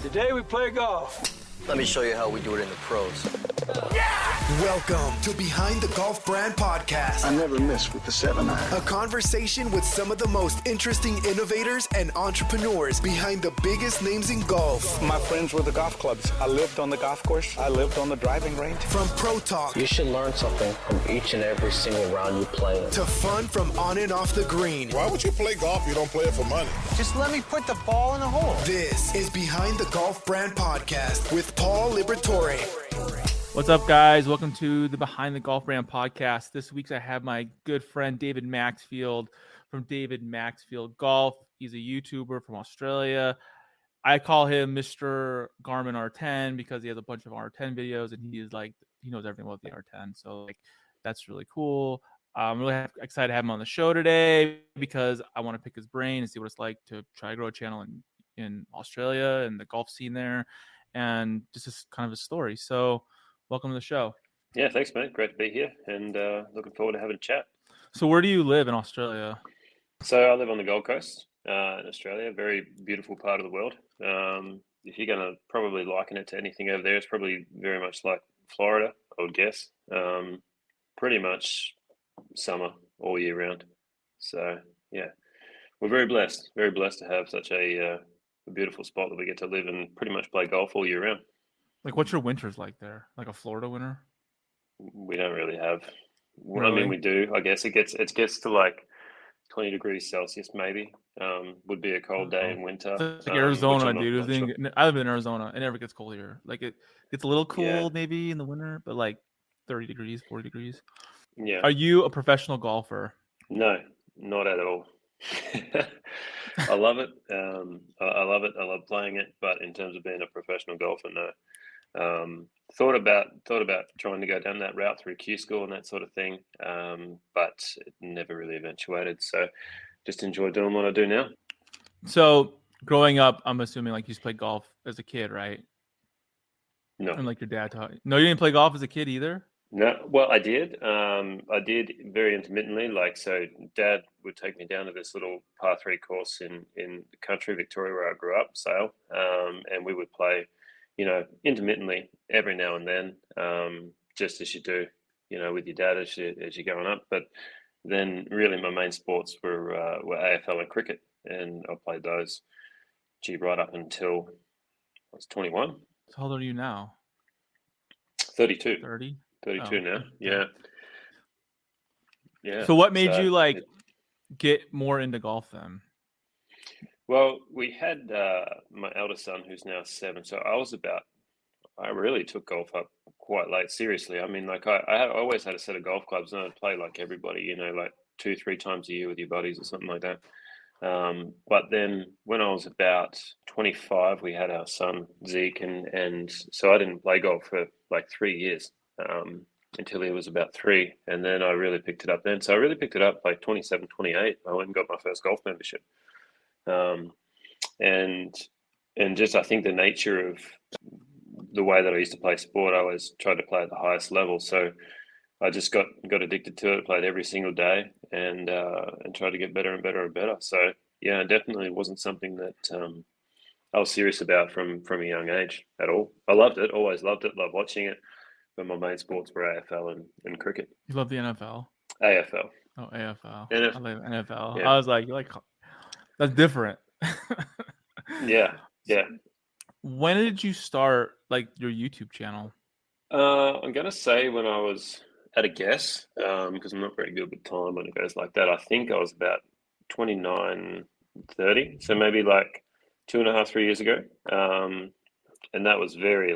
Today we play golf. Let me show you how we do it in the pros. Welcome to Behind the Golf Brand Podcast. I never miss with the 7-iron. A conversation with some of the most interesting innovators and entrepreneurs behind the biggest names in golf. My friends were the golf clubs. I lived on the golf course. I lived on the driving range. From pro talk You should learn something from each and every single round you play in. to fun from on and off the green. Why would you play golf if you don't play it for money? Just let me put the ball in the hole. This is Behind the Golf Brand Podcast with Paul Liberatore. What's up, guys? Welcome to the Behind the Golf Brand Podcast. This week I have my good friend David Maxfield from David Maxfield Golf. He's a YouTuber from Australia. I call him Mr. Garmin R10 because he has a bunch of R10 videos and he knows everything about the R10. So that's really cool. I'm really excited to have him on the show today because I want to pick his brain and see what it's like to try to grow a channel in Australia and the golf scene there, and just kind of a story. So welcome to the show. Yeah, thanks, mate. Great to be here, and looking forward to having a chat. So where do you live in Australia? So I live on the Gold Coast in Australia, very beautiful part of the world. If you're going to probably liken it to anything over there, it's probably very much like Florida, I would guess. Pretty much summer all year round. So, yeah, we're very blessed to have such a beautiful spot that we get to live and pretty much play golf all year round. Like, what's your winters like there? Like a Florida winter? We don't really have. Really? I mean, we do. I guess it gets to like 20 degrees Celsius, maybe. Would be a cold day in winter. It's like Arizona, dude. Sure. I live in Arizona. It never gets cold here. Like it gets a little cool Yeah. maybe in the winter, but like 30 degrees, 40 degrees. Yeah. Are you a professional golfer? No, not at all. I love it. I love it. I love playing it. But in terms of being a professional golfer, no. Thought about trying to go down that route through Q school and that sort of thing, but it never really eventuated. So just enjoy doing what I do now. So growing up, I'm assuming like you used to play golf as a kid, right? No, And like your dad taught you. No, you didn't play golf as a kid either? no. Well, I did. I did very intermittently. Like, so Dad would take me down to this little par 3 course in the country, Victoria, where I grew up, Sale, and we would play, intermittently every now and then, just as you do, with your dad as you're going up. But then really my main sports were AFL and cricket, and I played those, right up until I was 21. So how old are you now? 32. 30? 32 Oh, now. okay. Yeah. Yeah. So what made So you like get more into golf then? Well, we had my eldest son, who's now 7. So I really took golf up quite late. Seriously, I mean, like I always had a set of golf clubs, and I'd play like everybody, like 2-3 times a year with your buddies or something like that. But then when I was about 25, we had our son Zeke, and so I didn't play golf for like 3 years until he was about 3, and then I really picked it up then. So I really picked it up like 27, 28. I went and got my first golf membership. And just I think the nature of the way that I used to play sport, I always tried to play at the highest level. So I just got addicted to it. Played every single day and tried to get better and better and better. So yeah, it definitely wasn't something that I was serious about from a young age at all. I loved it, always loved it, loved watching it. But my main sports were AFL and cricket. You love the NFL? AFL. Oh, AFL. I NF love NFL. Yeah. I was like, that's different. Yeah. When did you start like your YouTube channel? I'm gonna say when I was at a guess, because I'm not very good with time when it goes like that. I think I was about 29, 30, so maybe like 2.5, 3 years ago. And that was very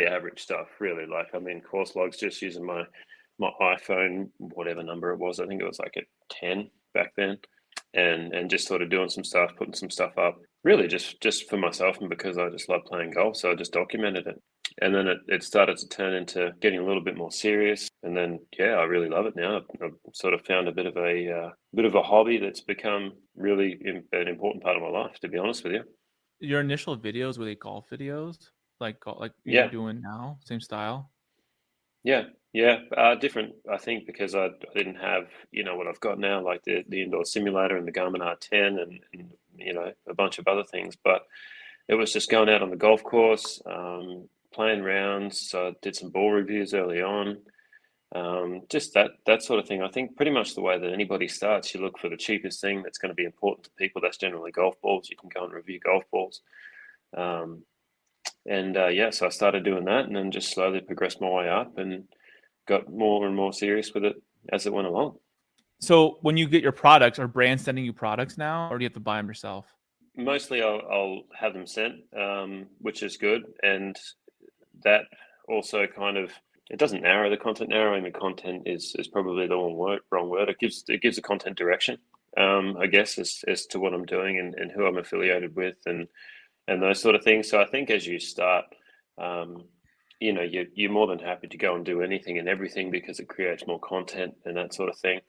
average stuff, really. Like, I mean, course logs, just using my iPhone, whatever number it was. I think it was like a 10 back then, and just sort of doing some stuff, putting some stuff up, really just for myself and because I just love playing golf. So I just documented it. And then it started to turn into getting a little bit more serious. And then, yeah, I really love it now. I've sort of found a bit of a hobby that's become really an important part of my life, to be honest with you. Your initial videos, were they golf videos? Like Yeah. you're doing now? Same style? Yeah. Different, I think, because I didn't have, what I've got now, like the indoor simulator and the Garmin R10 and a bunch of other things. But it was just going out on the golf course, playing rounds. So I did some ball reviews early on. Just that sort of thing. I think pretty much the way that anybody starts, you look for the cheapest thing that's going to be important to people. That's generally golf balls. You can go and review golf balls. So I started doing that, and then just slowly progressed my way up and got more and more serious with it as it went along. So when you get your products, are brands sending you products now, or do you have to buy them yourself? Mostly I'll have them sent, which is good. And that also kind of, it doesn't narrow the content. Narrowing the content is probably the wrong word. It gives the content direction, I guess, as to what I'm doing and who I'm affiliated with and those sort of things. So I think as you start, you're more than happy to go and do anything and everything because it creates more content and that sort of thing.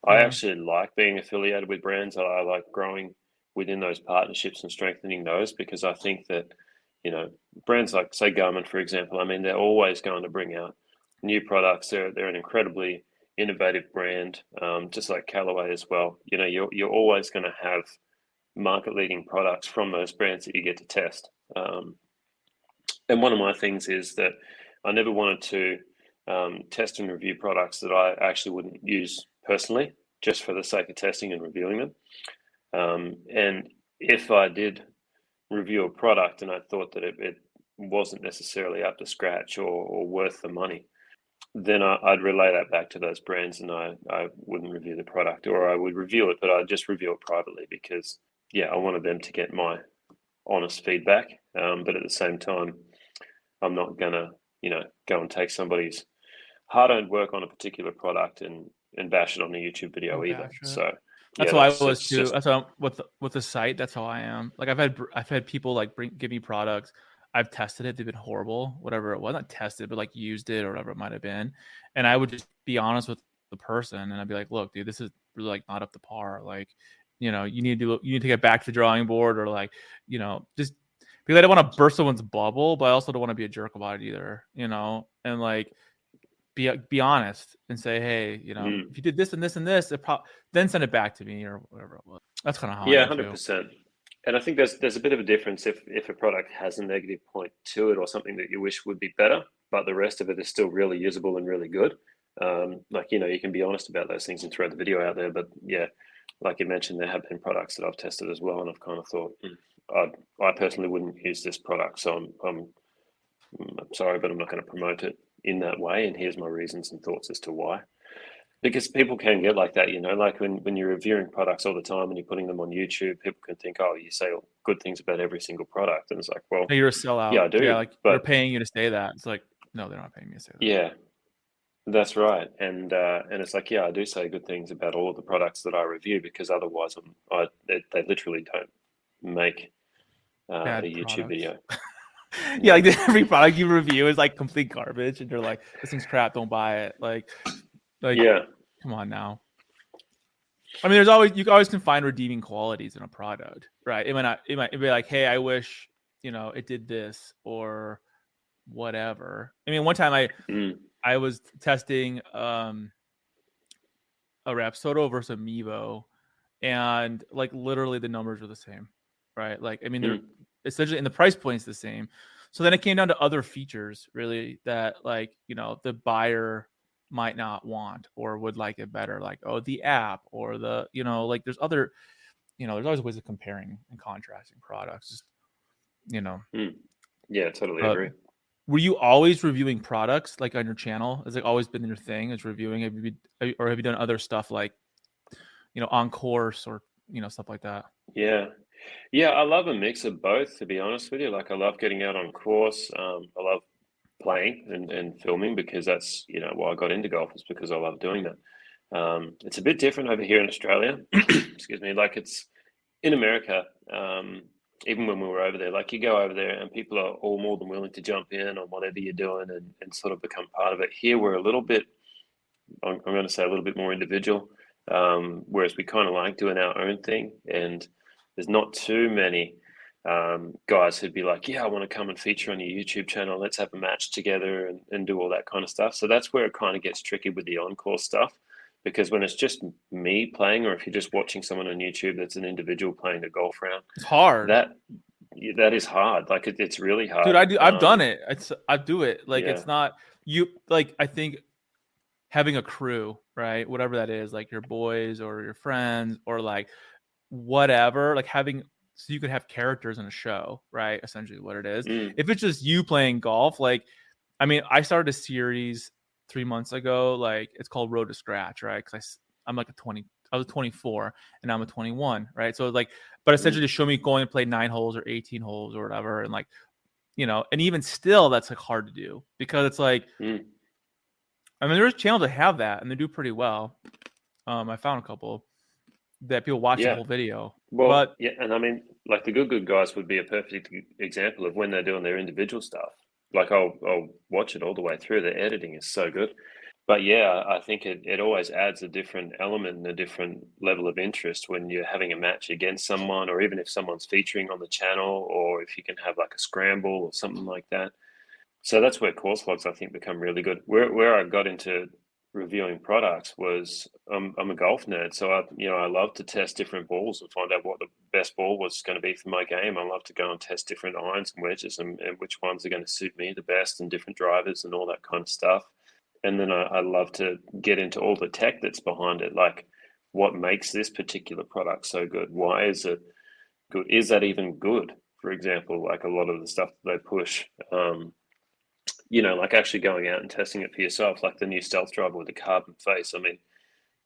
I actually like being affiliated with brands. I like growing within those partnerships and strengthening those, because I think that, brands like, say, Garmin, for example, I mean, they're always going to bring out new products. They're an incredibly innovative brand, just like Callaway as well. You're always going to have market-leading products from those brands that you get to test. And one of my things is that I never wanted to test and review products that I actually wouldn't use personally, just for the sake of testing and reviewing them. And if I did review a product and I thought that it wasn't necessarily up to scratch or worth the money, then I'd relay that back to those brands, and I wouldn't review the product, or I would review it, but I'd just review it privately because, I wanted them to get my honest feedback. But at the same time, I'm not gonna, go and take somebody's hard-earned work on a particular product and bash it on a YouTube video either. So that's how I was too. That's how with the site. That's how I am. Like I've had people like give me products. I've tested it. They've been horrible. Whatever it was, not tested, but like used it or whatever it might have been. And I would just be honest with the person, and I'd be like, "Look, dude, this is really like not up to par. Like, you need to get back to the drawing board, or like, just because I don't want to burst someone's bubble, but I also don't want to be a jerk about it either. And like." Be honest and say, hey, if you did this and this and this, then send it back to me or whatever it was. That's kind of how. 100%. And I think there's a bit of a difference if a product has a negative point to it or something that you wish would be better, but the rest of it is still really usable and really good. You can be honest about those things and throw the video out there. But like you mentioned, there have been products that I've tested as well, and I've kind of thought, I personally wouldn't use this product, so I'm sorry, but I'm not going to promote it in that way, and here's my reasons and thoughts as to why. Because people can get like that, like when you're reviewing products all the time and you're putting them on YouTube, people can think, oh, you say good things about every single product, and it's like, well, you're a sellout. Yeah, I do. Yeah, like but they're paying you to say that. It's like, no, they're not paying me to say that. Yeah, that's right. And it's like, I do say good things about all of the products that I review, because otherwise they literally don't make a YouTube video. Yeah, like every product you review is like complete garbage, and you're like, this thing's crap, don't buy it. Like come on now. I mean, you always can find redeeming qualities in a product, right? It might be like, hey, I wish it did this or whatever. I mean, one time I was testing a Rapsodo versus a Mevo, and like literally the numbers were the same, right? Like, I mean, they're essentially, and the price point's the same. So then it came down to other features really that like, the buyer might not want or would like it better. Like, the app or the, like there's other, there's always ways of comparing and contrasting products, Yeah, totally agree. Were you always reviewing products like on your channel? Has it always been your thing, is reviewing? Have you done other stuff like, on course or, stuff like that? Yeah, I love a mix of both, to be honest with you. Like, I love getting out on course. I love playing and filming, because that's, why I got into golf, is because I love doing that. It's a bit different over here in Australia. Excuse me. Like, it's in America, even when we were over there, like you go over there and people are all more than willing to jump in on whatever you're doing and sort of become part of it. Here, we're a little bit, I'm going to say a little bit more individual, whereas we kind of like doing our own thing. And there's not too many guys who'd be like, I want to come and feature on your YouTube channel. Let's have a match together and do all that kind of stuff. So that's where it kind of gets tricky with the on-course stuff, because when it's just me playing, or if you're just watching someone on YouTube that's an individual playing a golf round, it's hard. that is hard. Like it's really hard. Dude, I've done it. I do it. Like, Yeah. it's not you. Like, I think having a crew, right? Whatever that is, like your boys or your friends or like whatever, like having, so you could have characters in a show, right? Essentially what it is. If it's just you playing golf, like, I mean, I started a series 3 months ago. Like, it's called Road to Scratch, right? Because I'm like I was 24 and I'm a 21, right? So like, but essentially to show me going and play 9 holes or 18 holes or whatever, and like, and even still, that's like hard to do because it's like, I mean, there's channels that have that and they do pretty well. I found a couple that people watch the whole video. Well, but yeah, and I mean, like the good guys would be a perfect example of when they're doing their individual stuff. Like I'll watch it all the way through. The editing is so good. But yeah, I think it always adds a different element and a different level of interest when you're having a match against someone, or even if someone's featuring on the channel, or if you can have like a scramble or something like that. So that's where course logs, I think, become really good. Where I got into reviewing products was I'm a golf nerd, so I love to test different balls and find out what the best ball was going to be for my game. I love to go and test different irons and wedges and which ones are going to suit me the best, and different drivers and all that kind of stuff. And then I love to get into all the tech that's behind it, like what makes this particular product so good? Why is it good? Is that even good? For example, like a lot of the stuff that they push. Like actually going out and testing it for yourself, like the new stealth driver with the carbon face. I mean,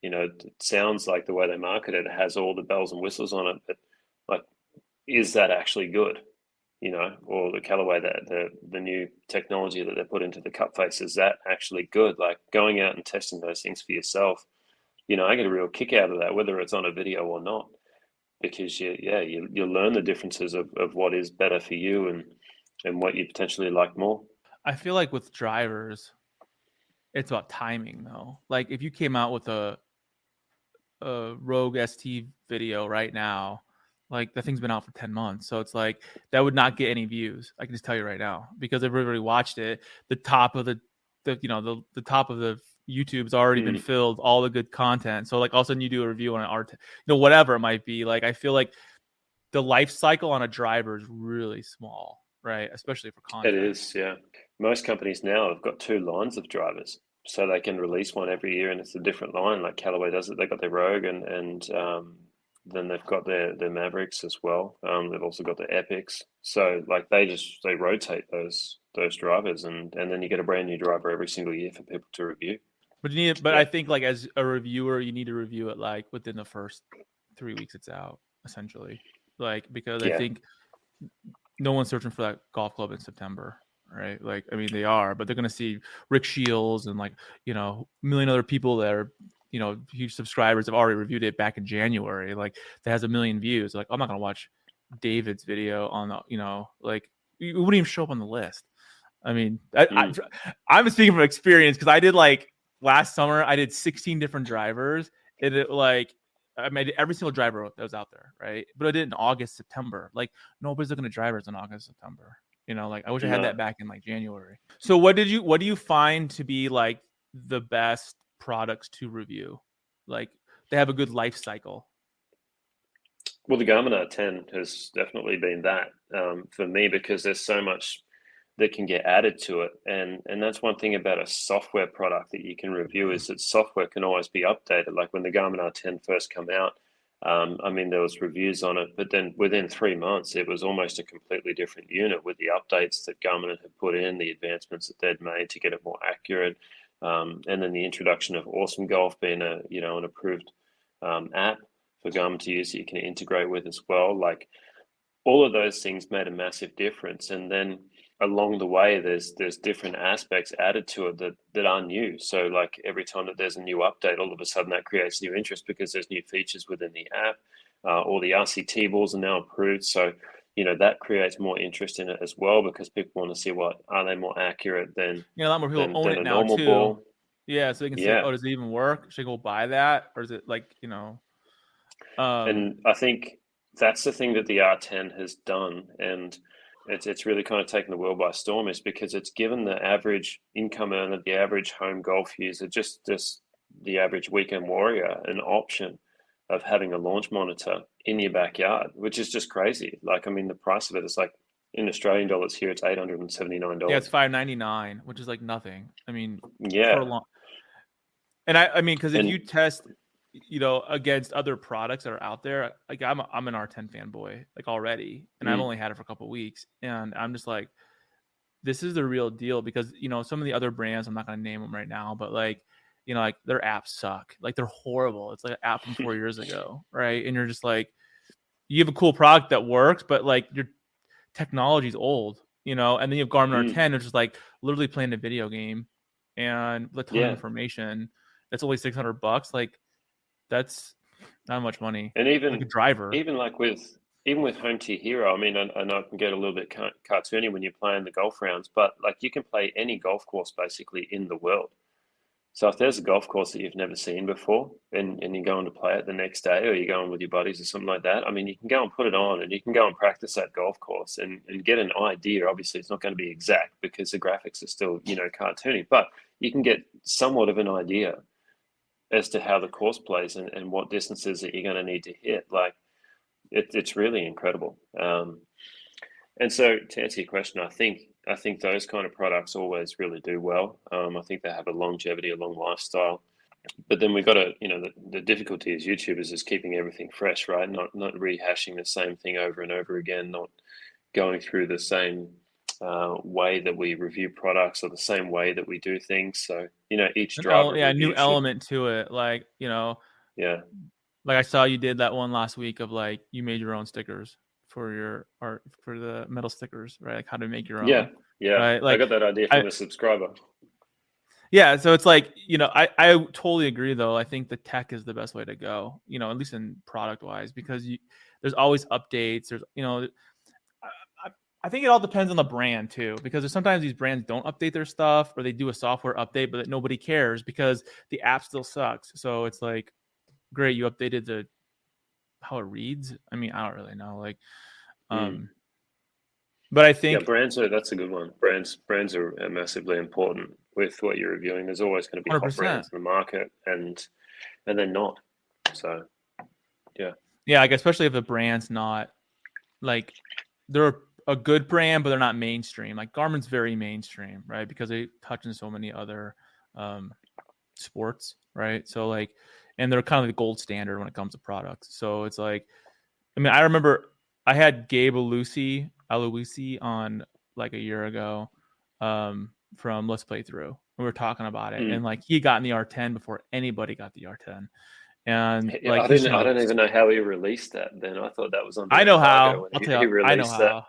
it sounds like the way they market it has all the bells and whistles on it, but like, is that actually good? Or the Callaway, that the new technology that they put into the cup face, is that actually good? Like going out and testing those things for yourself, I get a real kick out of that, whether it's on a video or not, because you learn the differences of what is better for you and what you potentially like more. I feel like with drivers, it's about timing though. Like if you came out with a Rogue ST video right now, like the thing's been out for 10 months. So it's like that would not get any views. I can just tell you right now, because everybody watched it. The top of the top of the YouTube's already been filled, all the good content. So like all of a sudden you do a review on an R10, whatever it might be. Like I feel like the life cycle on a driver is really small, right? Especially for content. It is, yeah. Most companies now have got 2 lines of drivers, so they can release one every year, and it's a different line. Like Callaway does it; they got their Rogue, and then they've got their Mavericks as well. They've also got their Epics. So like they rotate those drivers, and then you get a brand new driver every single year for people to review. But you need, I think like as a reviewer, you need to review it like within the first 3 weeks it's out, essentially. Like because I think no one's searching for that golf club in September, right? Like I mean they are, but they're gonna see Rick Shields and like a million other people that are huge subscribers have already reviewed it back in January. Like that has 1 million views. Like I'm not gonna watch David's video on like it wouldn't even show up on the list. I mean, I'm speaking from experience because I did like last summer. I did 16 different drivers. I made every single driver that was out there, right? But I did it in August, September. Like nobody's looking at drivers in August, September. Like I wish I had that back in like January. So what do you find to be like the best products to review? Like they have a good life cycle. Well, the Garmin R10 has definitely been that for me, because there's so much that can get added to it, and that's one thing about a software product that you can review, is that software can always be updated. Like when the Garmin R10 first came out, I mean there was reviews on it, but then within 3 months it was almost a completely different unit with the updates that Garmin had put in, the advancements that they'd made to get it more accurate, and then the introduction of Awesome Golf being an approved app for Garmin to use that you can integrate with as well. Like all of those things made a massive difference, and then along the way there's different aspects added to it that are new. So like every time that there's a new update, all of a sudden that creates new interest because there's new features within the app. All the RCT balls are now approved, so that creates more interest in it as well, because people want to see what are they more accurate than a lot more people own it now too. Ball. Yeah, so they can say, oh, does it even work? Should I go buy that, or is it like and I think that's the thing that the R10 has done, and it's really kind of taken the world by storm, is because it's given the average income earner, the average home golf user, just the average weekend warrior, an option of having a launch monitor in your backyard, which is just crazy. Like, I mean, the price of it is like in Australian dollars here, it's $879. Yeah, it's $599, which is like nothing. I mean, for a Yeah. long. And I mean, because if And you test, against other products that are out there, like I'm an R10 fanboy, like already, and I've only had it for a couple of weeks, and I'm just like, this is the real deal because some of the other brands, I'm not going to name them right now, but like like their apps suck, like they're horrible. It's like an app from 4 years ago, right? And you're just like, you have a cool product that works, but like your technology's old, and then you have Garmin R10, which is like literally playing a video game and with a ton of information. It's only $600. Like that's not much money. and even like a driver. even with Home Tier Hero, I mean, I know it can get a little bit cartoony when you're playing the golf rounds, but like you can play any golf course basically in the world. So if there's a golf course that you've never seen before and you're going to play it the next day, or you're going with your buddies or something like that, I mean, you can go and put it on and you can go and practice that golf course and get an idea. Obviously, it's not going to be exact because the graphics are still, cartoony, but you can get somewhat of an idea as to how the course plays and what distances that you're going to need to hit. Like, it's really incredible. And so to answer your question, I think those kind of products always really do well. I think they have a longevity, a long lifestyle. But then we've got to, the difficulty as YouTubers is keeping everything fresh, right? Not rehashing the same thing over and over again, not going through the same way that we review products or the same way that we do things. So, each driver. A new element to it. Like, yeah. Like I saw you did that one last week of like, you made your own stickers for your art, for the metal stickers, right? Like how to make your own. Yeah. Right? Like, I got that idea from a subscriber. Yeah. So it's like, I totally agree though. I think the tech is the best way to go, at least in product wise, because there's always updates. There's, I think it all depends on the brand too, because there's sometimes these brands don't update their stuff or they do a software update, but nobody cares because the app still sucks. So it's like, great, you updated how it reads. I mean, I don't really know. Like, but I think that's a good one. Brands are massively important with what you're reviewing. There's always going to be 100%. hot brands in the market, and they're not. So, yeah, like especially if the brand's not like they're a good brand, but they're not mainstream. Like Garmin's very mainstream, right? Because they touch on so many other sports, right? So like, and they're kind of the gold standard when it comes to products. So it's like, I mean, I remember I had Gabe Alusi on like a year ago from Let's Play Through. We were talking about it, and like he got in the R10 before anybody got the R10. And like I don't even know how he released that. Then I thought that was on. I know how. I'll tell you. I know how.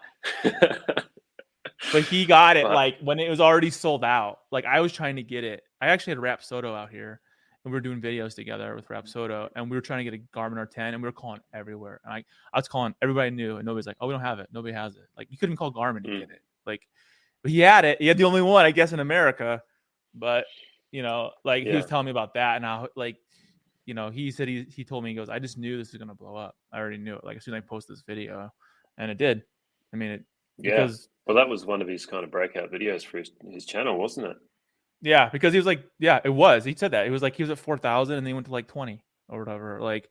But he got it like when it was already sold out. Like I was trying to get it. I actually had Rapsodo out here, and we were doing videos together with Rapsodo, and we were trying to get a Garmin R10, and we were calling everywhere. And I was calling everybody I knew, and nobody's like, "Oh, we don't have it. Nobody has it." Like you couldn't call Garmin to get it. Like, but he had it. He had the only one, I guess, in America. But he was telling me about that, and I like. He said he told me, he goes, I just knew this was gonna blow up. I already knew it. Like as soon as I posted this video, and it did. I mean, well, that was one of his kind of breakout videos for his channel, wasn't it? Yeah, because he was like, yeah, it was. He said that it was like he was at 4,000 and then he went to like 20 or whatever, like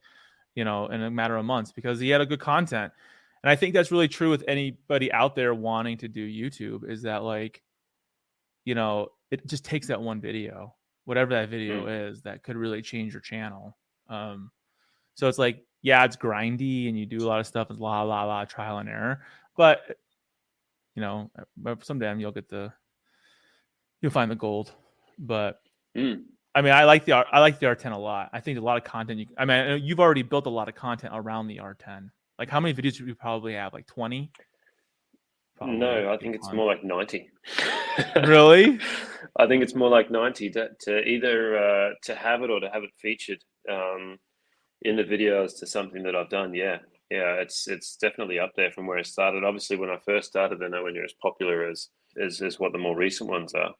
in a matter of months because he had a good content. And I think that's really true with anybody out there wanting to do YouTube. Is that like, it just takes that one video. Whatever that video is, that could really change your channel. So it's like, yeah, it's grindy and you do a lot of stuff with trial and error, but someday you'll find the gold. But I mean, I like the R10 a lot. I think a lot of content. You've already built a lot of content around the R10. Like how many videos do you probably have? Like 20? Probably. No, I think it's more like 90. Really? I think it's more like 90 to either to have it or to have it featured in the videos to something that I've done. Yeah, it's definitely up there from where I started. Obviously, when I first started, they're nowhere near as popular as what the more recent ones are.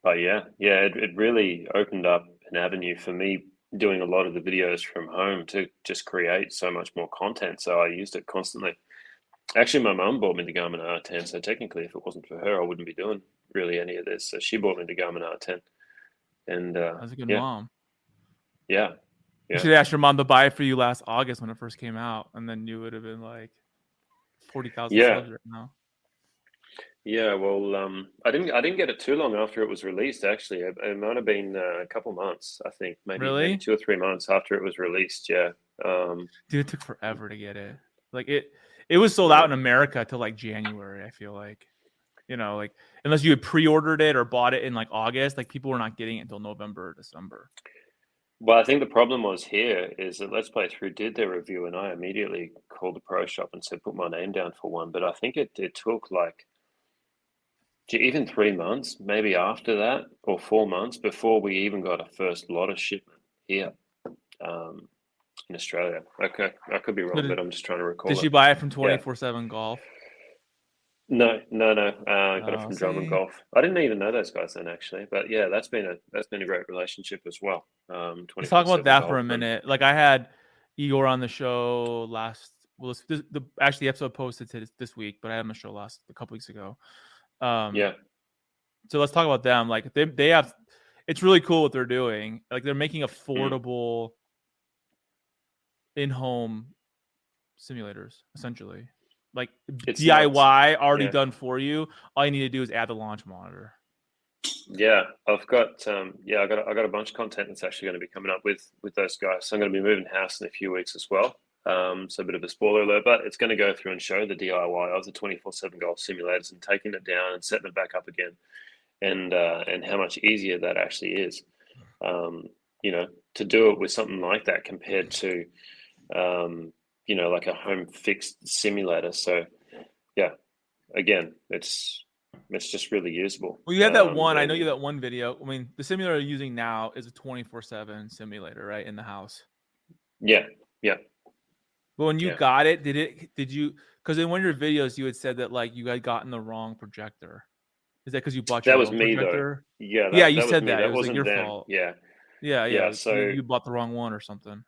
But it really opened up an avenue for me doing a lot of the videos from home to just create so much more content. So I used it constantly. Actually, my mum bought me the Garmin R10, so technically, if it wasn't for her, I wouldn't be doing really any of this. So she bought me the Garmin R10, and that's a good mom. Yeah, You should ask your mom to buy it for you last August when it first came out, and then you would have been like 40,000 subs right now. Yeah, well, I didn't get it too long after it was released. Actually, it might have been a couple months. I think maybe 2 or 3 months after it was released. Yeah, dude, it took forever to get it. Like it was sold out in America till like January. I feel like, like unless you had pre-ordered it or bought it in like August, like people were not getting it until November or December. Well, I think the problem was here is that Let's Play Through did their review, and I immediately called the pro shop and said, put my name down for one. But I think it took like even 3 months, maybe after that, or 4 months before we even got a first lot of shipment here in Australia. Okay, I could be wrong, but I'm just trying to recall. Did she buy it from 24/7 Golf? No. I got it from Drum & Golf. I didn't even know those guys then, actually. But yeah, that's been a great relationship as well. Let's talk about that for a minute. Like I had Igor on the show actually the episode posted this week, but I had him on the show a couple weeks ago. So let's talk about them. Like they have, it's really cool what they're doing. Like they're making affordable in-home simulators, essentially. Like it's DIY already done for you. All you need to do is add the launch monitor. Yeah, I've got I got a bunch of content that's actually going to be coming up with those guys. So I'm going to be moving house in a few weeks as well. So a bit of a spoiler alert, but it's going to go through and show the DIY of the 24/7 golf simulators and taking it down and setting it back up again, and how much easier that actually is. To do it with something like that compared to like a home fixed simulator. So yeah, again, it's just really usable. Well, you had that one. I know you had that one video. I mean, the simulator you're using now is a 24/7 simulator, right, in the house. Yeah. But when you got it, did you? Because in one of your videos, you had said that like you had gotten the wrong projector. Is that because you bought your own projector? Though. Yeah. You said that. It was like your fault. Yeah. So you bought the wrong one or something.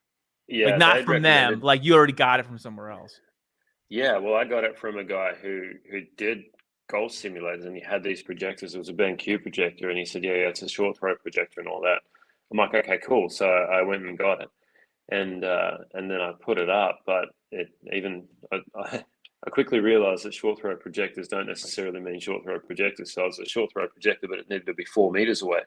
Yeah, like not from them. Like you already got it from somewhere else. Yeah, well, I got it from a guy who did golf simulators, and he had these projectors. It was a BenQ projector, and he said, "Yeah, it's a short throw projector and all that." I'm like, "Okay, cool." So I went and got it, and then I put it up. But I quickly realized that short throw projectors don't necessarily mean short throw projectors. So it was a short throw projector, but it needed to be 4 meters away.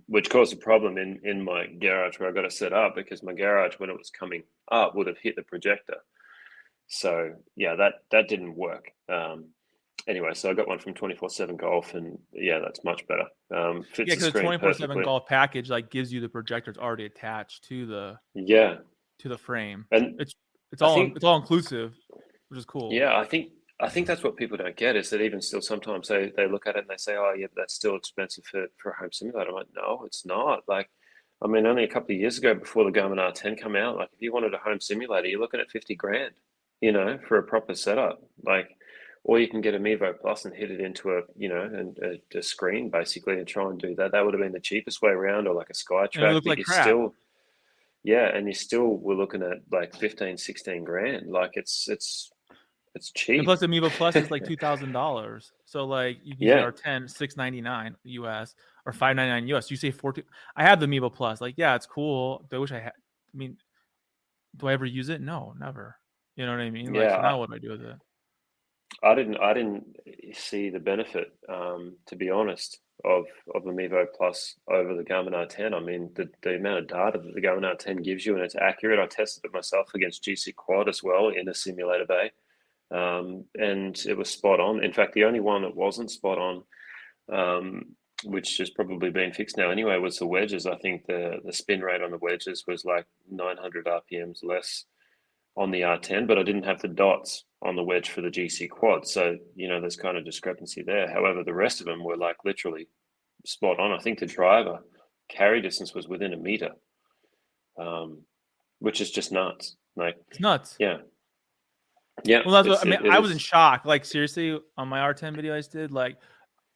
Which caused a problem in my garage where I got it set up, because my garage, when it was coming up, would have hit the projector. So yeah, that didn't work. Anyway, so I got one from 24/7 Golf, and yeah, that's much better. Fits because the 24/7 Golf package like gives you the projector. It's already attached to the frame, and it's all inclusive, which is cool. Yeah, I think that's what people don't get, is that even still sometimes they look at it and they say, oh yeah, but that's still expensive for a home simulator. I'm like, no, it's not. Like, I mean, only a couple of years ago, before the Garmin R10 come out, like if you wanted a home simulator, you're looking at 50 grand, for a proper setup. Like, or you can get a Mevo Plus and hit it into a screen basically and try and do that. That would have been the cheapest way around, or like a Skytrack. Like crap. And you still were looking at like 15, 16 grand. Like it's cheap. And plus the Mevo Plus is like $2,000. So like you can get our 10, $699 US or $599 US. You say 14. I have the Mevo Plus. Like, yeah, it's cool. I wish I had. I mean, do I ever use it? No, never. You know what I mean? Like, so now what do I do with it? I didn't see the benefit, to be honest, of the Mevo Plus over the Garmin R10. I mean, the amount of data that the Garmin R10 gives you, and it's accurate. I tested it myself against GC Quad as well in a simulator bay. And it was spot on. In fact, the only one that wasn't spot on, which has probably been fixed now anyway, was the wedges. I think the spin rate on the wedges was like 900 RPMs less on the R10, but I didn't have the dots on the wedge for the GC Quad. So, there's kind of discrepancy there. However, the rest of them were like literally spot on. I think the driver carry distance was within a meter, which is just nuts. Like, it's nuts. Yeah. Yeah. Well, that's I was in shock. Like, seriously, on my R10 video I just did, like,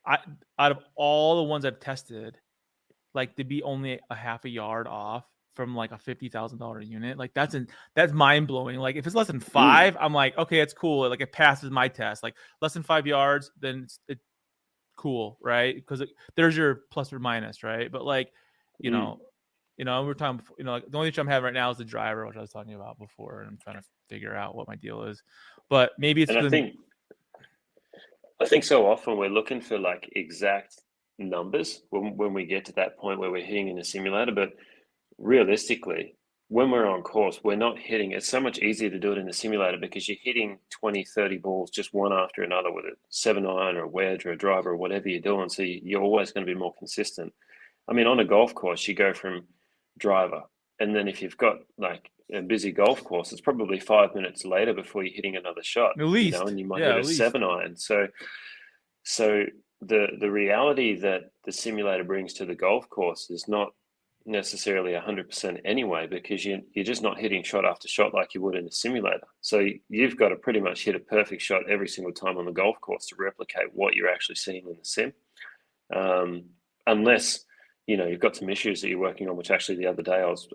out of all the ones I've tested, like, to be only a half a yard off from like a $50,000 unit, like that's mind blowing. Like, if it's less than 5, I'm like, okay, it's cool. Like, it passes my test. Like, less than 5 yards, then it's cool, right? Because there's your plus or minus, right? But like, You know, we're talking, you know, like the only issue I'm having right now is the driver, which I was talking about before, and I'm trying to figure out what my deal is. But maybe it's And the I think so often we're looking for like exact numbers when we get to that point where we're hitting in a simulator, but realistically, when we're on course, we're not hitting. It's so much easier to do it in the simulator because you're hitting 20, 30 balls just one after another with a 7-iron or a wedge or a driver or whatever you're doing. So you're always going to be more consistent. I mean, on a golf course, you go from driver, and then if you've got like a busy golf course, it's probably 5 minutes later before you're hitting another shot, at least, you know, and you might yeah, hit at a least. 7-iron. So the reality that the simulator brings to the golf course is not necessarily 100% anyway, because you're just not hitting shot after shot like you would in a simulator. So you've got to pretty much hit a perfect shot every single time on the golf course to replicate what you're actually seeing in the sim. Unless, you know, you've got some issues that you're working on, which actually the other day I was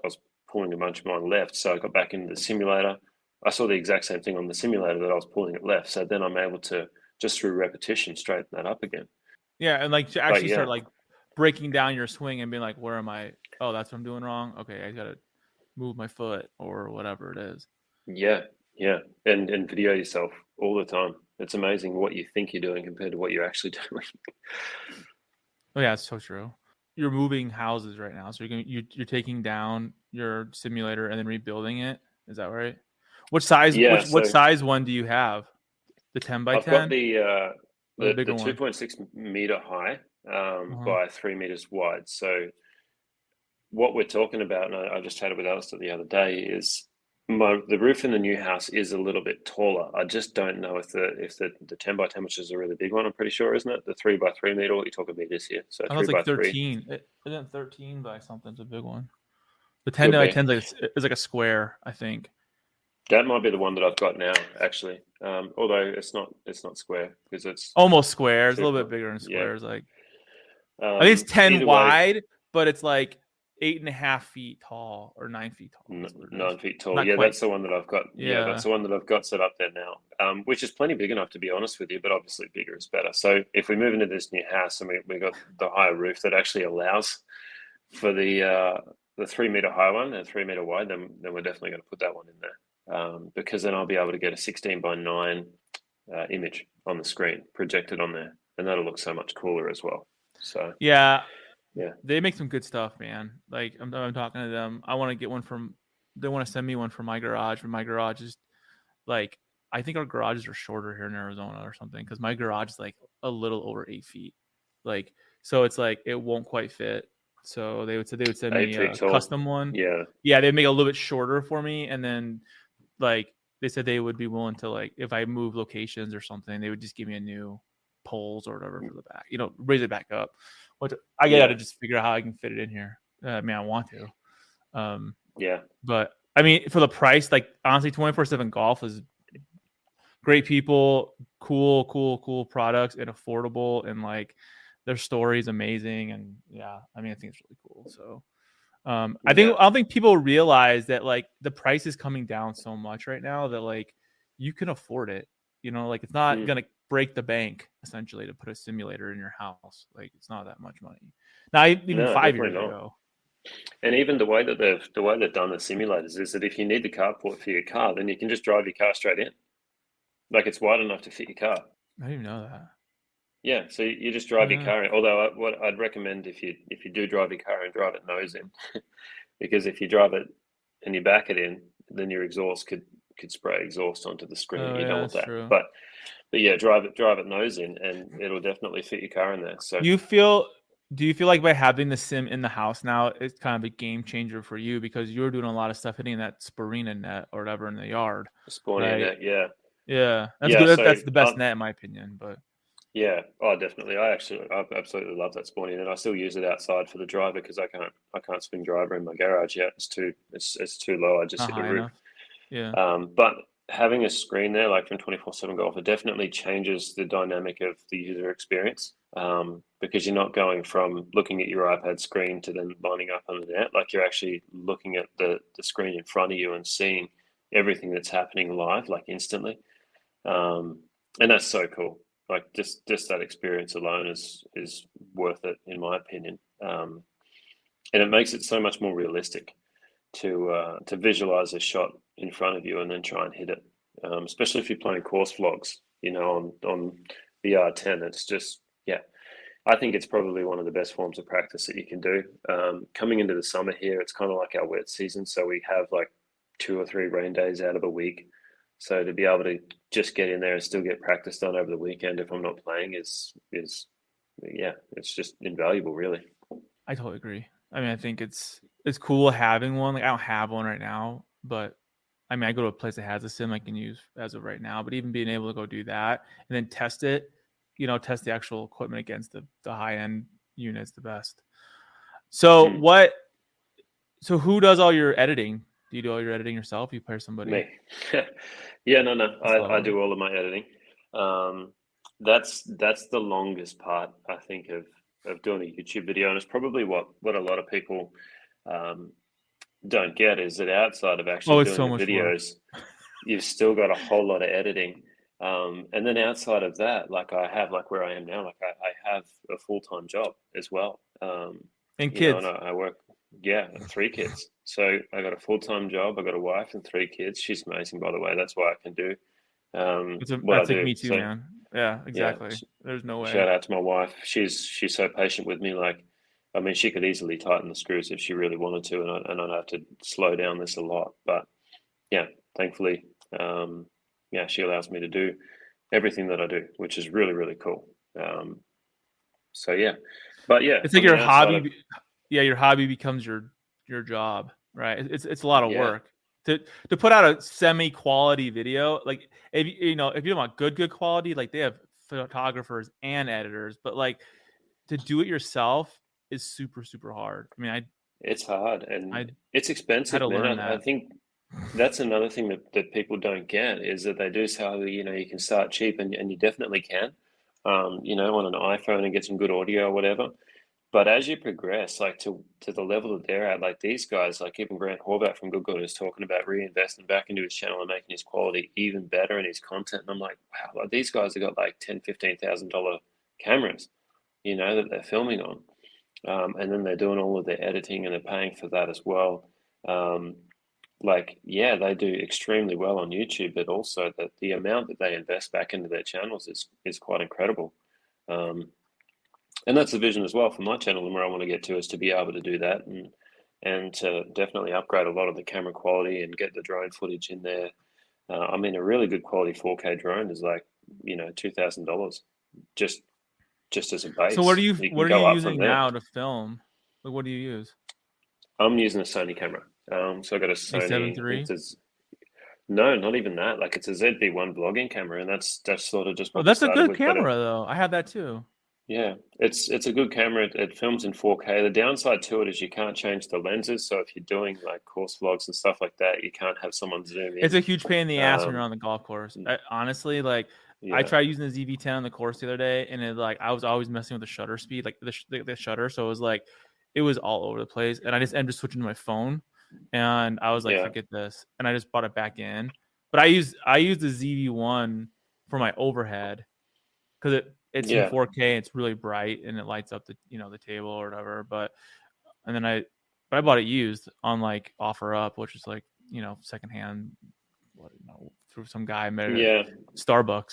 pulling a bunch of mine left. So I got back into the simulator. I saw the exact same thing on the simulator that I was pulling it left. So then I'm able to, just through repetition, straighten that up again. Yeah, and like to actually yeah. start like breaking down your swing and being like, where am I? Oh, that's what I'm doing wrong. Okay, I gotta move my foot or whatever it is. Yeah, and video yourself all the time. It's amazing what you think you're doing compared to what you're actually doing. Oh yeah, it's so true. You're moving houses right now, so you're taking down your simulator and then rebuilding it. Is that right? What size? Yeah, what so size one do you have? The 10 by I've 10. got the bigger one? 2.6 meter high Uh-huh. by 3 meters wide. So what we're talking about, and I just chatted with Alistair the other day, is the roof in the new house is a little bit taller. I just don't know if the 10 by 10, which is a really big one, I'm pretty sure, isn't it? The 3 by 3 meter, what you talking meters here? So I know 3 it's by like 3 13. Isn't 13 by something? It's a big one. The 10 by 10 is like a square, I think. That might be the one that I've got now, actually. Although it's not square because it's Almost square. It's a little bit bigger than squares. Like I think it's 10 wide, but it's like 8.5 feet tall or 9 feet tall. 9 feet tall. Not Yeah, quite. that's the one that I've got. Yeah, that's the one that I've got set up there now, which is plenty big enough to be honest with you, but obviously bigger is better. So if we move into this new house and we got the higher roof that actually allows for the 3 meter high one and 3 meter wide, then we're definitely going to put that one in there, because then I'll be able to get a 16 by 9 image on the screen projected on there, and that'll look so much cooler as well. So yeah, yeah, they make some good stuff, man. Like I'm talking to them. I want to get one from. They want to send me one from my garage. My garage is like, I think our garages are shorter here in Arizona or something, because my garage is like a little over 8 feet. Like, so it's like it won't quite fit. So they would send me a custom one. Yeah, they'd make it a little bit shorter for me, and then like they said they would be willing to, like, if I move locations or something, they would just give me a new poles or whatever for the back, you know, raise it back up. Which I got to just figure out how I can fit it in here. I mean, I want to. But I mean, for the price, like honestly, 24/7 Golf is great people, cool products, and affordable, and like their story is amazing, and yeah, I mean, I think it's really cool. So I don't think people realize that like the price is coming down so much right now that like you can afford it. You know, like it's not gonna break the bank essentially to put a simulator in your house. Like it's not that much money. Now, even 5 years ago. And even the way they've done the simulators is that if you need the carport for your car, then you can just drive your car straight in. Like it's wide enough to fit your car. I didn't even know that. Yeah, so you just drive your car in. Although what I'd recommend if you do drive your car and drive it nose in, because if you drive it and you back it in, then your exhaust could spray exhaust onto the screen. You don't want that. True. But yeah, drive it nose in, and it'll definitely fit your car in there. So do you feel like by having the sim in the house now, it's kind of a game changer for you, because you're doing a lot of stuff hitting that Sporina net or whatever in the yard? Sporina net, yeah. Yeah, that's good. So that's the best net in my opinion, but. Yeah, definitely. I absolutely love that Sporting, and I still use it outside for the driver because I can't swing driver in my garage yet. It's too low. I just hit the roof. Enough. Yeah. But having a screen there, like from 24/7 Golf, it definitely changes the dynamic of the user experience, because you're not going from looking at your iPad screen to then lining up on the net. Like you're actually looking at the screen in front of you and seeing everything that's happening live, like instantly. And that's so cool. Like just that experience alone is worth it, in my opinion. and it makes it so much more realistic to visualize a shot in front of you and then try and hit it. Especially if you're playing course vlogs, on the R10. It's just, yeah, I think it's probably one of the best forms of practice that you can do. Coming into the summer here, it's kind of like our wet season, so we have like 2 or 3 rain days out of a week. So to be able to just get in there and still get practice done over the weekend if I'm not playing is yeah, it's just invaluable, really. I totally agree. I mean, I think it's cool having one. Like, I don't have one right now, but I mean, I go to a place that has a sim I can use as of right now. But even being able to go do that and then test it, test the actual equipment against the high end units, the best. So who does all your editing? Do you do all your editing yourself? You hire somebody? Me. Yeah, no. I do all of my editing. That's the longest part, I think, of doing a YouTube video, and it's probably what a lot of people don't get is that outside of actually doing the videos, you've still got a whole lot of editing. And then outside of that, like I have, like where I am now, like I have a full-time job as well. And kids. And I work, 3 kids. So I got a full-time job. I got a wife and 3 kids. She's amazing, by the way. That's why I can do what I do. Me too, man. Yeah, exactly. There's no way. Shout out to my wife. She's so patient with me. Like, I mean, she could easily tighten the screws if she really wanted to, and I'd have to slow down this a lot. But yeah, thankfully, she allows me to do everything that I do, which is really, really cool. So yeah, but yeah, it's like your hobby. Your hobby becomes your job, right? It's a lot of work to put out a semi-quality video. Like if you want good quality, like they have photographers and editors, but like to do it yourself is super, super hard. I mean, it's hard and it's expensive, man. I think that's another thing that people don't get is that they do say, you can start cheap, and you definitely can, on an iPhone and get some good audio or whatever. But as you progress, like to the level that they're at, like these guys, like even Grant Horvath from Good Good is talking about reinvesting back into his channel and making his quality even better in his content. And I'm like, wow, like these guys have got like $10,000-$15,000 cameras, that they're filming on. And then they're doing all of their editing and they're paying for that as well. They do extremely well on YouTube, but also that the amount that they invest back into their channels is quite incredible. And that's the vision as well for my channel, and where I want to get to is to be able to do that and to definitely upgrade a lot of the camera quality and get the drone footage in there. I mean, a really good quality 4K drone is like, $2,000 just as a base. So what are you using now to film? Like, what do you use? I'm using a Sony camera. So I got a Sony A7 III? No, not even that. Like it's a ZV-1 vlogging camera, and that's sort of just. Well, that's a good camera, though. I have that too. Yeah, it's a good camera. It films in 4K. The downside to it is you can't change the lenses. So if you're doing like course vlogs and stuff like that, you can't have someone zoom in. It's a huge pain in the ass when you're on the golf course. Honestly, I tried using the ZV-10 on the course the other day, and I was always messing with the shutter speed, like the shutter. So it was all over the place, and I just ended up switching to my phone, and I was like, forget this, and I just brought it back in. But I use the ZV-1 for my overhead because it's in 4K, it's really bright, and it lights up the table or whatever. But I bought it used on like OfferUp, which is like secondhand, through some guy made it at Starbucks.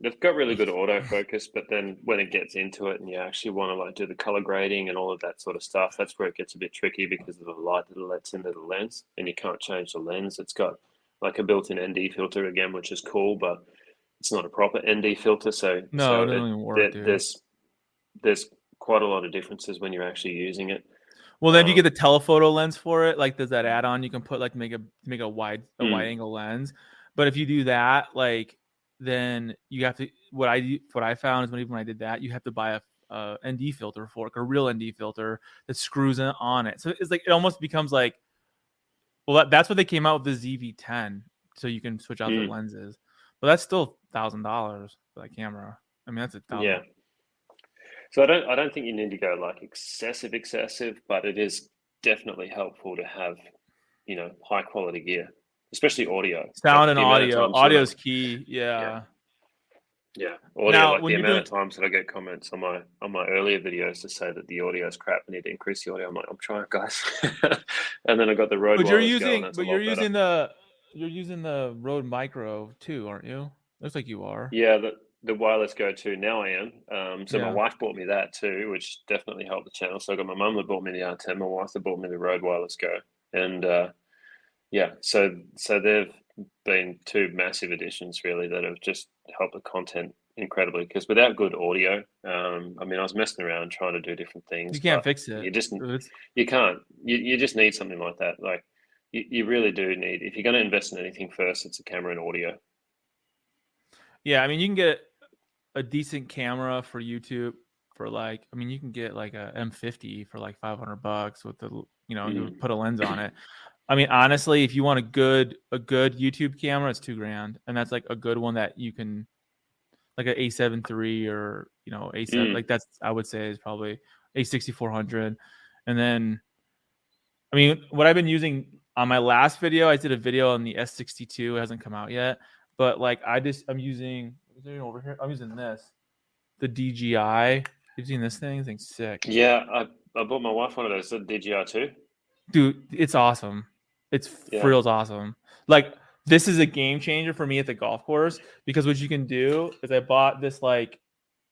They've got really good autofocus, but then when it gets into it and you actually want to like do the color grading and all of that sort of stuff, that's where it gets a bit tricky because of the light that it lets into the lens, and you can't change the lens. It's got like a built-in ND filter again, which is cool, but it's not a proper ND filter, so it doesn't even work. There's quite a lot of differences when you're actually using it. Well, then if you get the telephoto lens for it, like there's that add-on you can put like make a wide angle lens. But if you do that, like then you have to what I found is when I did that, you have to buy a ND filter for it, a real ND filter that screws on it. So it's like it almost becomes like, well, that's what they came out with the ZV-10, so you can switch out the lenses. But that's still $1,000 for that camera. I mean, that's $1,000. Yeah. So I don't think you need to go like excessive, but it is definitely helpful to have, high quality gear, especially audio. Sound and audio. Audio is key. Yeah. Yeah, audio. Now, Like when the you're amount doing, of times that I get comments on my earlier videos to say that the audio is crap, I need to increase the audio. I'm like, I'm trying, guys. And then I got the Rode but you're wireless going. using, That's a but you're lot better. using the, you're using the Rode Micro too, aren't you? Looks like you are. Yeah, the wireless Go 2 now I am. So my Yeah. wife bought me that too, which definitely helped the channel. So I got my mum that bought me the R10, my wife that bought me the Rode wireless Go, and yeah, so they've been two massive additions really that have just helped the content incredibly. Because without good audio, I mean, I was messing around trying to do different things, You can't but fix you it. just It's, you can't. You just need something like that. Like you really do need. If you're going to invest in anything first, it's a camera and audio. yeah, I mean, you can get a decent camera for YouTube for like, I mean, you can get like a M50 for like $500 with the, you Mm. put a lens on it. I mean, honestly, if you want a good YouTube camera, it's $2,000, and that's like a good one that you can, like an A7 III or A7, Mm. like that's, I would say, is probably A6400. And then, I mean, what I've been using on my last video, I did a video on the S62. It hasn't come out yet, but like I'm using, is there over here? I'm using the DJI. You've seen this thing? This thing's sick, Yeah, I bought my wife one of those, the DJI too. dude. It's awesome. It's Yeah. real awesome. Like, this is a game changer for me at the golf course, because what you can do is I bought this, like,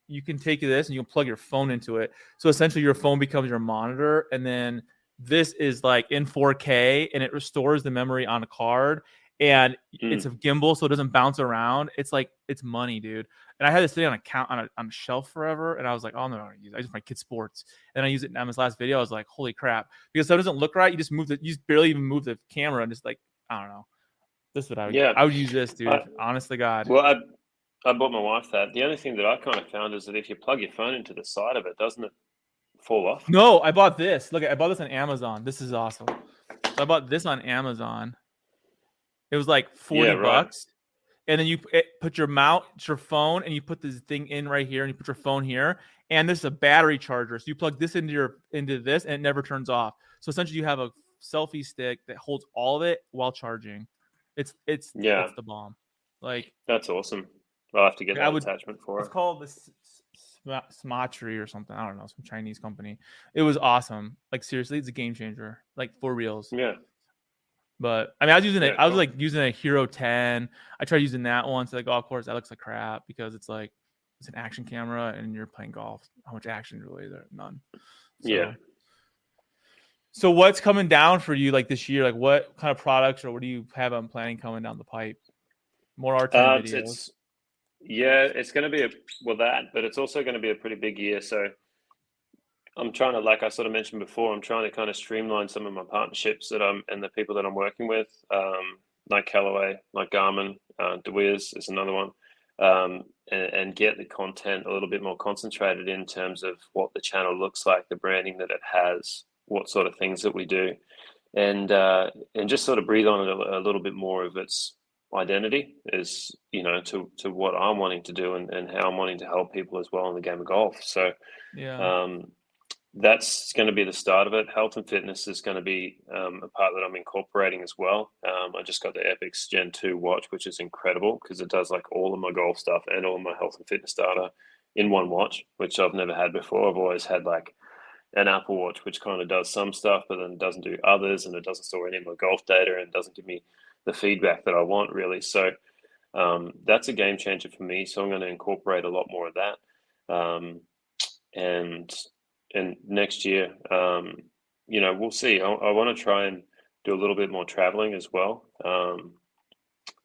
you can take this and you can plug your phone into it. So essentially your phone becomes your monitor, and then this is like in 4K, and it restores the memory on a card, and it's a Mm. gimbal, so it doesn't bounce around. It's like, it's money, dude. And I had this thing on a shelf forever, and I was like, oh, I'm not gonna use it. I use it for my kids' sports. And I use it in this last video. I was like, holy crap. Because so it doesn't look right. You just barely even move the camera, and just like, I don't know. This is what Yeah. I would use this, dude. I, Honest to God. well, I bought my wife that. The only thing that I kind of found is that if you plug your phone into the side of it, doesn't it fall off? No, I bought this. Look, I bought this on Amazon. This is awesome. So I bought this on Amazon. It was like 40 Yeah, right. bucks. And then you put your phone, and you put this thing in right here, and you put your phone here. And this is a battery charger. So you plug this into this, and it never turns off. So essentially you have a selfie stick that holds all of it while charging. It's Yeah, the bomb. Like, that's awesome. I'll have to get that attachment for it's her. called the Smatry or something. I don't know, some Chinese company. It was awesome. Like, seriously, it's a game changer. Like, for reals. Yeah. But I mean, Yeah, I was cool. like using a Hero 10. I tried using that once at the golf course. That looks like crap, because it's like, it's an action camera and you're playing golf. How much action really is there? None. So, Yeah. So what's coming down for you like this year? Like, what kind of products, or what do you have on planning coming down the pipe? More R10 videos. It's going to be but it's also going to be a pretty big year. So I'm trying to, like I sort of mentioned before, I'm trying to kind of streamline some of my partnerships and the people that I'm working with, like Callaway, like Garmin, DeWeers is another one, and get the content a little bit more concentrated in terms of what the channel looks like, the branding that it has, what sort of things that we do, and just sort of breathe on it a little bit more of its identity, is to what I'm wanting to do, and how I'm wanting to help people as well in the game of golf. So Yeah. that's going to be the start of it. Health and fitness is going to be a part that I'm incorporating as well. I just got the Epix Gen 2 watch, which is incredible because it does like all of my golf stuff and all of my health and fitness data in one watch, which I've never had before. I've always had like an Apple Watch, which kind of does some stuff, but then doesn't do others, and it doesn't store any of my golf data and doesn't give me the feedback that I want, really. So that's a game changer for me. So I'm going to incorporate a lot more of that. And next year, we'll see. I want to try and do a little bit more traveling as well.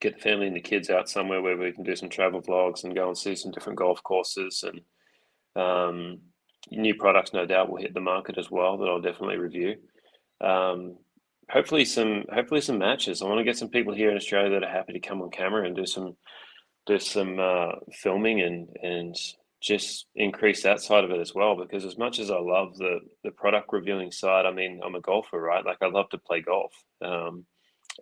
Get the family and the kids out somewhere where we can do some travel vlogs and go and see some different golf courses, and new products, no doubt, will hit the market as well that I'll definitely review. Hopefully some matches. I want to get some people here in Australia that are happy to come on camera and do some filming and just increase that side of it as well, because as much as I love the product reviewing side, I mean, I'm a golfer, right? Like, I love to play golf,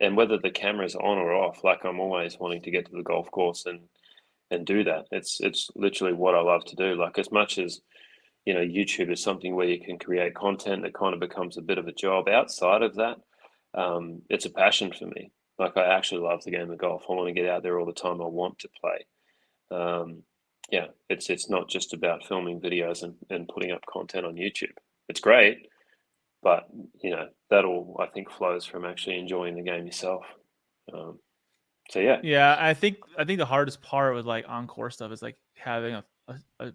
and whether the camera's on or off, like, I'm always wanting to get to the golf course and do that. It's literally what I love to do. Like, as much as YouTube is something where you can create content that kind of becomes a bit of a job, outside of that, it's a passion for me. Like, I actually love the game of golf. I want to get out there all the time. I want to play. it's not just about filming videos and putting up content on YouTube. It's great, but that all I think flows from actually enjoying the game yourself. So yeah. Yeah, I think the hardest part with like on-course stuff is like having a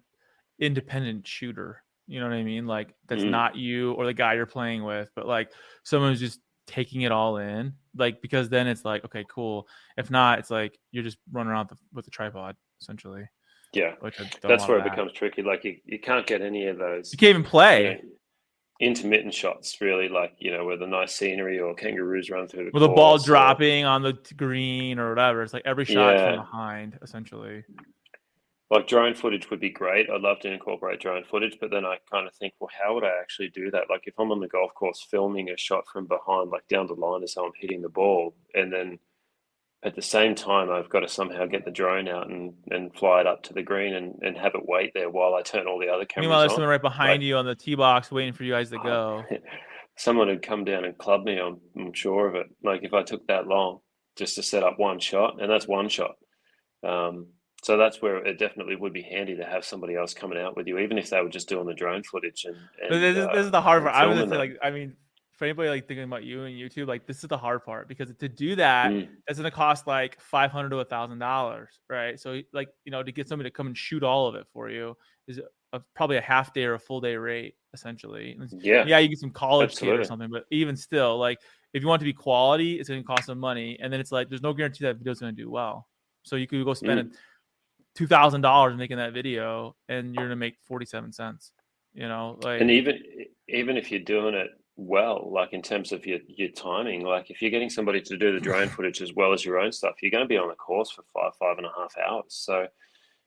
independent shooter. You know what I mean? Like that's not you or the guy you're playing with, but like someone who's just taking it all in. Like because then it's like, okay, cool. If not, it's like you're just running around with the tripod essentially. Yeah, Which I don't that's want where it that. becomes tricky. Like you can't get any of those You can't even play. Intermittent shots, really, like where the nice scenery or kangaroos run through the with the ball course dropping on the green or whatever. It's like every shot from behind, essentially. Like drone footage would be great. I'd love to incorporate drone footage, but then I kind of think, well, how would I actually do that? Like if I'm on the golf course filming a shot from behind, like down the line as how I'm hitting the ball, and then at the same time, I've got to somehow get the drone out and fly it up to the green and have it wait there while I turn all the other cameras Meanwhile, there's on. someone right behind Like, you on the tee box waiting for you guys to go. Someone would come down and club me. I'm sure of it. Like if I took that long just to set up one shot, and that's one shot. So that's where it definitely would be handy to have somebody else coming out with you, even if they were just doing the drone footage. This is the hard part. I was filming gonna say, like, I mean, for anybody like thinking about you and YouTube, like this is the hard part because to do that, that's gonna cost like $500 to $1,000, right? So like to get somebody to come and shoot all of it for you is probably a half day or a full day rate, essentially. Yeah, you get some college kid or something, but even still, like if you want it to be quality, it's gonna cost some money, and then it's like there's no guarantee that video's gonna do well. So you could go spend $2,000 making that video, and you're gonna make 47 cents. Like, and even if you're doing it well, like in terms of your timing, like if you're getting somebody to do the drone footage as well as your own stuff, you're going to be on the course for 5.5 hours. So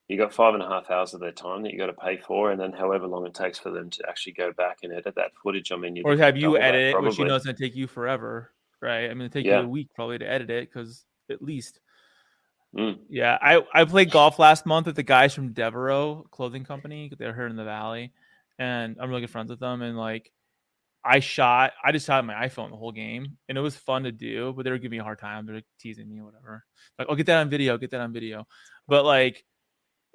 you got 5.5 hours of their time that you got to pay for, and then however long it takes for them to actually go back and edit that footage. I mean, or have you edit it, which is going to take you forever, right? I mean, it'll take you a week probably to edit it, because at least. Yeah, I played golf last month with the guys from Devereaux clothing company. They're here in the Valley, and I'm really good friends with them. And like, I just shot my iPhone the whole game, and it was fun to do. But they were giving me a hard time. They're like teasing me, or whatever. Like, oh, get that on video. But like,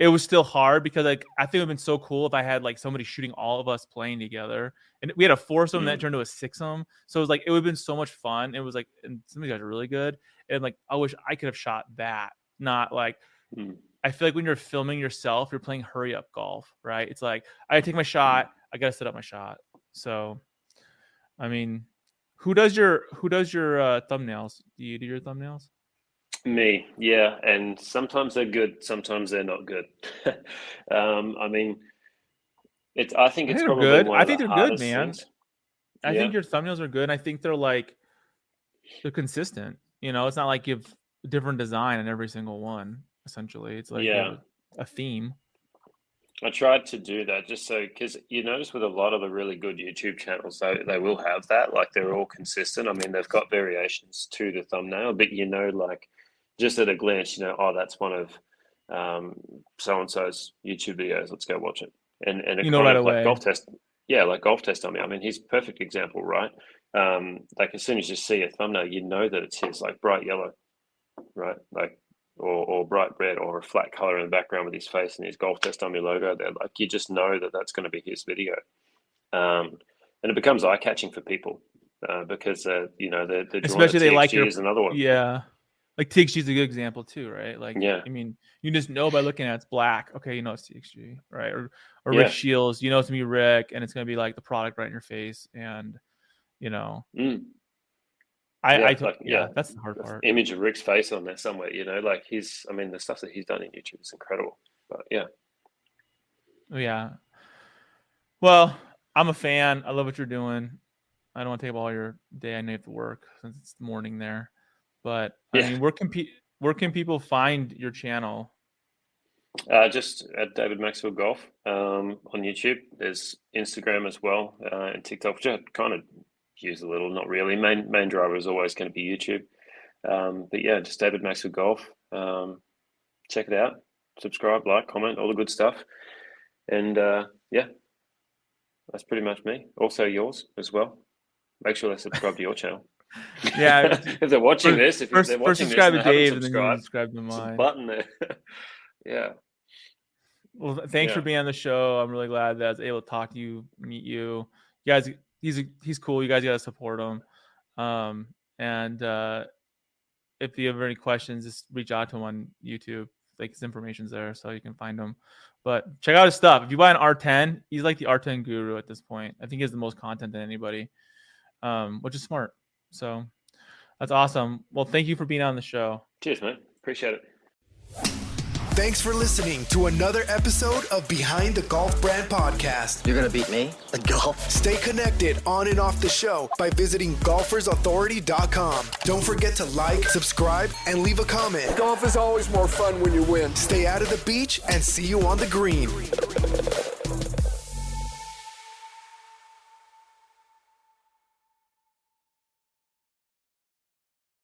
it was still hard because like I think it would have been so cool if I had like somebody shooting all of us playing together, and we had a foursome that turned to a sixsome. So it was like it would have been so much fun. It was like, and some of you guys are really good, and like I wish I could have shot that. Not like I feel like when you're filming yourself, you're playing hurry up golf, right? It's like I gotta take my shot, I gotta set up my shot. So, I mean, who does your thumbnails? Do you do your thumbnails? Me, yeah, and sometimes they're good, sometimes they're not good. I mean, I think it's probably good. one I of think the they're good, hardest man. things. I think your thumbnails are good. And I think they're consistent. It's not like you've different design in every single one. Essentially, it's like a theme. I tried to do that just so, because you notice with a lot of the really good YouTube channels, they will have that, like they're all consistent. I mean, they've got variations to the thumbnail, but like just at a glance, oh, that's one of so and so's YouTube videos. Let's go watch it. And it right away. Like golf test. Yeah, like golf test on me. I mean, he's a perfect example, right? Like as soon as you see a thumbnail, that it's his, like bright yellow, right? Like or bright red, or a flat color in the background with his face and his golf test dummy logo there. Like you just know that that's going to be his video, and it becomes eye catching for people because they're especially they like is another one. Yeah, like TXG is a good example too, right? Like I mean, you just know by looking at it's black. Okay, it's TXG, right? Or Rick Shields, it's gonna be Rick, and it's gonna be like the product right in your face, and that's the hard part. Image of Rick's face on there somewhere, like the stuff that he's done in YouTube is incredible. But yeah. Well, I'm a fan. I love what you're doing. I don't want to take up all your day. I know you have to work since it's the morning there. But I mean, where can people find your channel? Just at David Maxfield Golf on YouTube. There's Instagram as well, and TikTok, which I kind of use a little, not really. Main driver is always going to be YouTube. But yeah, just David Maxfield Golf. Check it out. Subscribe, like, comment, all the good stuff. And that's pretty much me. Also yours as well. Make sure they subscribe to your channel. Yeah. If they're watching this, if they're watching subscribe this to Dave and then you subscribe to mine. Button there. Yeah. Well, thanks for being on the show. I'm really glad that I was able to talk to you, meet you. You guys, he's cool. You guys got to support him. And if you have any questions, just reach out to him on YouTube. Like his information's there, so you can find him. But check out his stuff. If you buy an R10, he's like the R10 guru at this point. I think he has the most content than anybody, which is smart. So that's awesome. Well, thank you for being on the show. Cheers, mate. Appreciate it. Thanks for listening to another episode of Behind the Golf Brand Podcast. You're gonna beat me at golf? Stay connected on and off the show by visiting golfersauthority.com. Don't forget to like, subscribe, and leave a comment. Golf is always more fun when you win. Stay out of the beach and see you on the green.